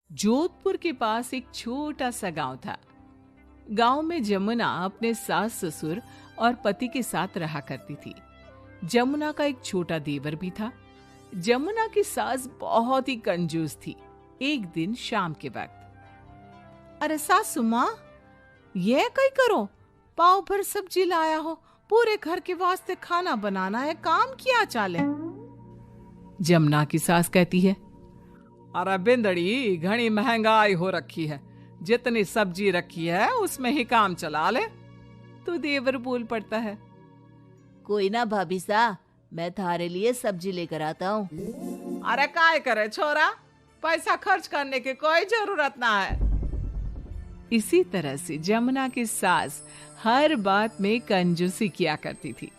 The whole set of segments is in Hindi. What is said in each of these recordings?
जोधपुर के पास एक छोटा सा गांव था। गांव में जमुना अपने सास ससुर और पति के साथ रहा करती थी। जमुना का एक छोटा देवर भी था। जमुना की सास बहुत ही कंजूस थी। एक दिन शाम के वक्त, अरे सासू माँ, ये कई करो, पाव भर सब्जी लाया हो, पूरे घर के वास्ते खाना बनाना है, काम किया चाले। जमुना की सास कहती है, अरे बिंदड़ी, घनी महंगाई हो रखी है, जितनी सब्जी रखी है उसमें ही काम चला ले। तो देवर बोल पड़ता है, कोई ना भाभी सा, मैं थारे लिए सब्जी लेकर आता हूँ। अरे काय करे छोरा, पैसा खर्च करने की कोई जरूरत ना है। इसी तरह से जमुना की सास हर बात में कंजूसी किया करती थी।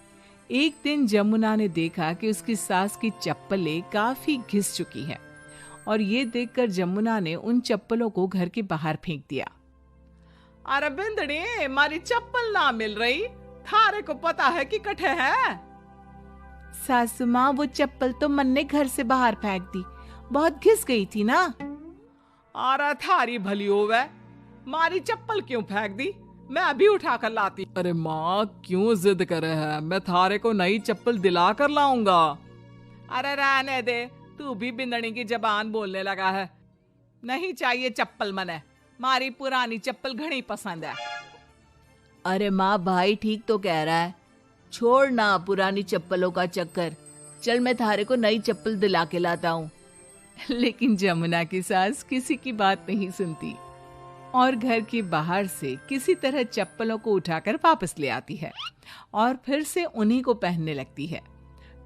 एक दिन जमुना ने देखा कि उसकी सास की चप्पलें काफी घिस चुकी हैं और ये देखकर जमुना ने उन चप्पलों को घर के बाहर फेंक दिया। अरे बिंदड़ी, हमारी चप्पल ना मिल रही, थारे को पता है कि कठे है। सासू माँ, वो चप्पल तो मन ने घर से बाहर फेंक दी, बहुत घिस गई थी ना। अरे थारी भली होवे, मारी चप्पल क्यों फेंक दी, मैं अभी उठा कर लाती। अरे माँ, क्यों जिद करे है, मैं थारे को नई चप्पल दिला कर लाऊंगा। अरे रहने दे, तू भी बिंदड़ी की जबान बोलने लगा है। नहीं चाहिए चप्पल मने, मारी पुरानी चप्पल घनी पसंद है। अरे माँ, भाई ठीक तो कह रहा है, छोड़ ना पुरानी चप्पलों का चक्कर, चल मैं थारे को नई चप्पल दिला के लाता हूँ। लेकिन जमुना की सास किसी की बात नहीं सुनती और घर के बाहर से किसी तरह चप्पलों को उठाकर वापस ले आती है और फिर से उन्हीं को पहनने लगती है।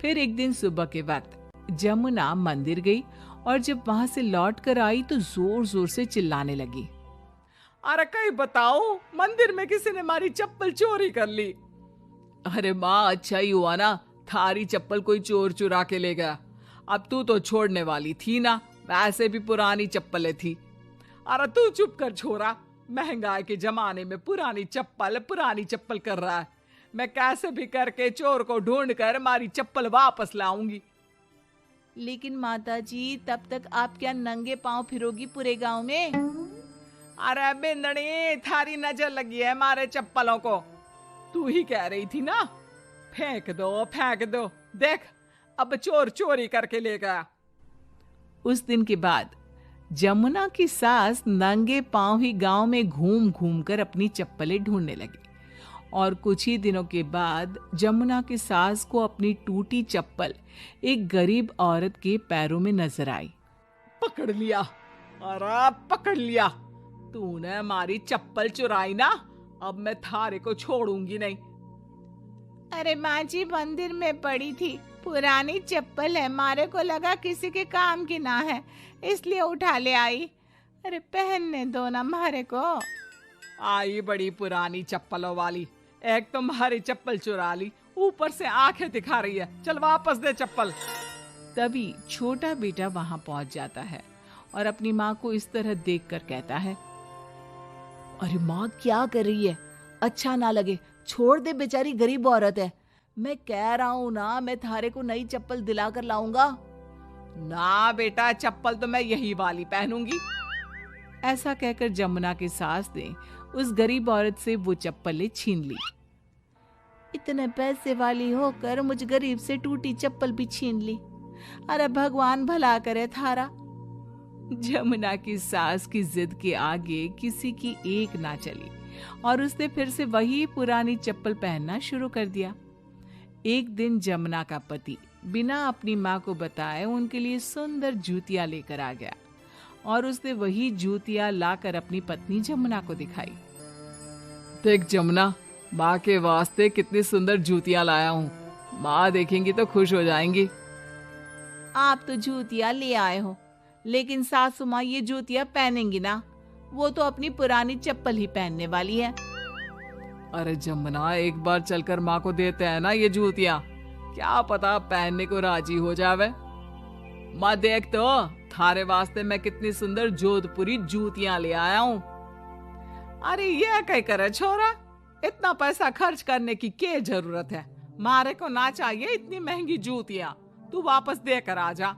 फिर एक दिन सुबह के वक्त जमुना मंदिर गई और जब वहां से लौट कर आई तो जोर जोर से चिल्लाने लगी, अरे कहीं बताओ, मंदिर में किसी ने हमारी चप्पल चोरी कर ली। अरे माँ, अच्छा ही हुआ ना, थारी चप्पल कोई चोर चुरा के ले गया। अब तू तो छोड़ने वाली थी ना, वैसे भी पुरानी चप्पलें थी। अरे तू चुप कर छोरा, महंगाई के जमाने में पुरानी चप्पल कर रहा है। मैं कैसे भी करके चोर को ढूंढ कर हमारी चप्पल वापस लाऊंगी। लेकिन माता जी, तब तक आप क्या नंगे पांव फिरोगी पूरे गांव में? अरे बिंदड़ी, थारी नजर लगी है हमारे चप्पलों को, तू ही कह रही थी ना, फेंक दो, देख अब चोर चोरी करके ले गया। उस दिन के बाद जमुना की सास नंगे पांव ही गांव में घूम घूम कर अपनी चप्पलें ढूंढने लगी और कुछ ही दिनों के बाद जमुना की सास को अपनी टूटी चप्पल एक गरीब औरत के पैरों में नजर आई। पकड़ लिया, अरे पकड़ लिया, तूने हमारी चप्पल चुराई ना, अब मैं थारे को छोड़ूंगी नहीं। अरे माँ जी, मंदिर में पड़ी थी, पुरानी चप्पल है, मारे को लगा किसी के काम की ना है, इसलिए उठा ले आई। अरे पहनने दो ना मारे को। आई बड़ी पुरानी चप्पलों वाली, एक तो हमारी चप्पल चुरा ली, ऊपर से आंखें दिखा रही है, चल वापस दे चप्पल। तभी छोटा बेटा वहां पहुंच जाता है और अपनी माँ को इस तरह देखकर कहता है, अरे माँ, क्या कर रही है, अच्छा ना लगे, छोड़ दे, बेचारी गरीब औरत है। मैं कह रहा हूँ ना, मैं थारे को नई चप्पल दिला कर लाऊंगा। ना बेटा, चप्पल तो मैं यही वाली पहनूंगी। ऐसा कहकर जमुना की सास ने उस गरीब औरत से वो चप्पलें छीन ली। इतने पैसे वाली होकर मुझ गरीब से टूटी चप्पल भी छीन ली। अरे भगवान भला करे थारा। जमुना की सास की जिद के आगे किसी की एक ना चली और उसने फिर से वही पुरानी चप्पल पहनना शुरू कर दिया। एक दिन जमुना का पति बिना अपनी माँ को बताए उनके लिए सुंदर जूतियां लेकर आ गया और उसने वही जूतियां लाकर अपनी पत्नी जमुना को दिखाई। देख जमुना, माँ के वास्ते कितनी सुंदर जूतियां लाया हूँ, माँ देखेंगी तो खुश हो जाएंगी। आप तो जूतियां ले आए हो, लेकिन सासू माँ ये जूतियां पहनेंगी ना, वो तो अपनी पुरानी चप्पल ही पहनने वाली है। अरे जमुना, एक बार चलकर माँ को देते हैं ना ये जूतियां, क्या पता पहनने को राजी हो जावे। माँ देख तो, थारे वास्ते मैं कितनी सुंदर जोधपुरी जूतियां ले आया हूँ। अरे ये क्या करे छोरा, इतना पैसा खर्च करने की क्या जरूरत है, मारे को ना चाहिए इतनी महंगी जूतियां, तू वापस देकर आ जा।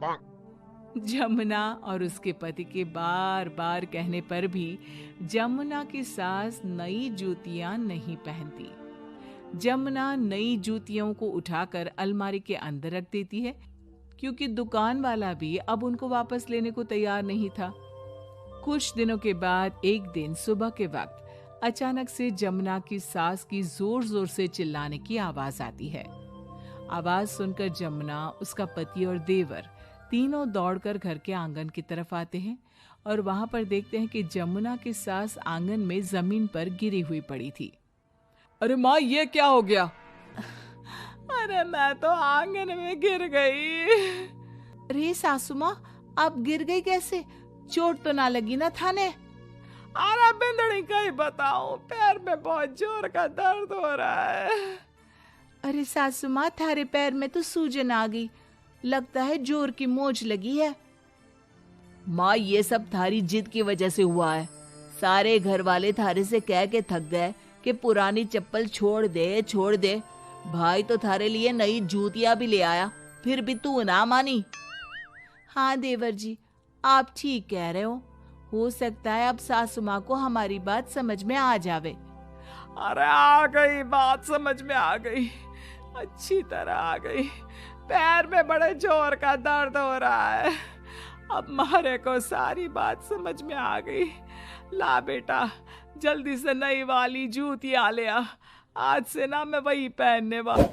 जमुना और उसके पति के बार बार कहने पर भी जमुना की सास नई जूतियां नहीं पहनती। जमुना नई जूतियों को उठाकर अलमारी के अंदर रख देती है, क्योंकि दुकान वाला भी अब उनको वापस लेने को तैयार नहीं था। कुछ दिनों के बाद एक दिन सुबह के वक्त अचानक से जमुना की सास की जोर जोर से चिल्लाने की आवाज आती है। आवाज सुनकर जमुना, उसका पति और देवर तीनों दौड़कर घर के आंगन की तरफ आते हैं और वहां पर देखते हैं कि जमुना की सास आंगन में जमीन पर गिरी हुई पड़ी थी। अरे माँ, ये क्या हो गया? अरे मैं तो आंगन में गिर गई। अरे सासू माँ, आप गिर गई कैसे? चोट तो ना लगी ना थाने? अरे बिंदड़ी, कहीं बताओ, पैर में बहुत जोर का दर्द हो रहा है। अरे सासू माँ, थारे पैर में तो सूजन आ गई, लगता है जोर की मोच लगी है। माँ, ये सब थारी जिद की वजह से हुआ है। सारे घर वाले थारे से कह के थक गए कि पुरानी चप्पल छोड़ दे। भाई तो थारे लिए नई जूतियां भी ले आया, फिर भी तू ना मानी। हाँ देवर जी, आप ठीक कह रहे हो सकता है अब सासू माँ को हमारी बात समझ में आ जावे। अरे आ गई, बात समझ में आ गई, अच्छी तरह आ गई। पैर में बड़े जोर का दर्द हो रहा है। अब मारे को सारी बात समझ में आ गई। ला बेटा, जल्दी से नई वाली जूतियां ले आ, आज से ना मैं वही पहनने वाली।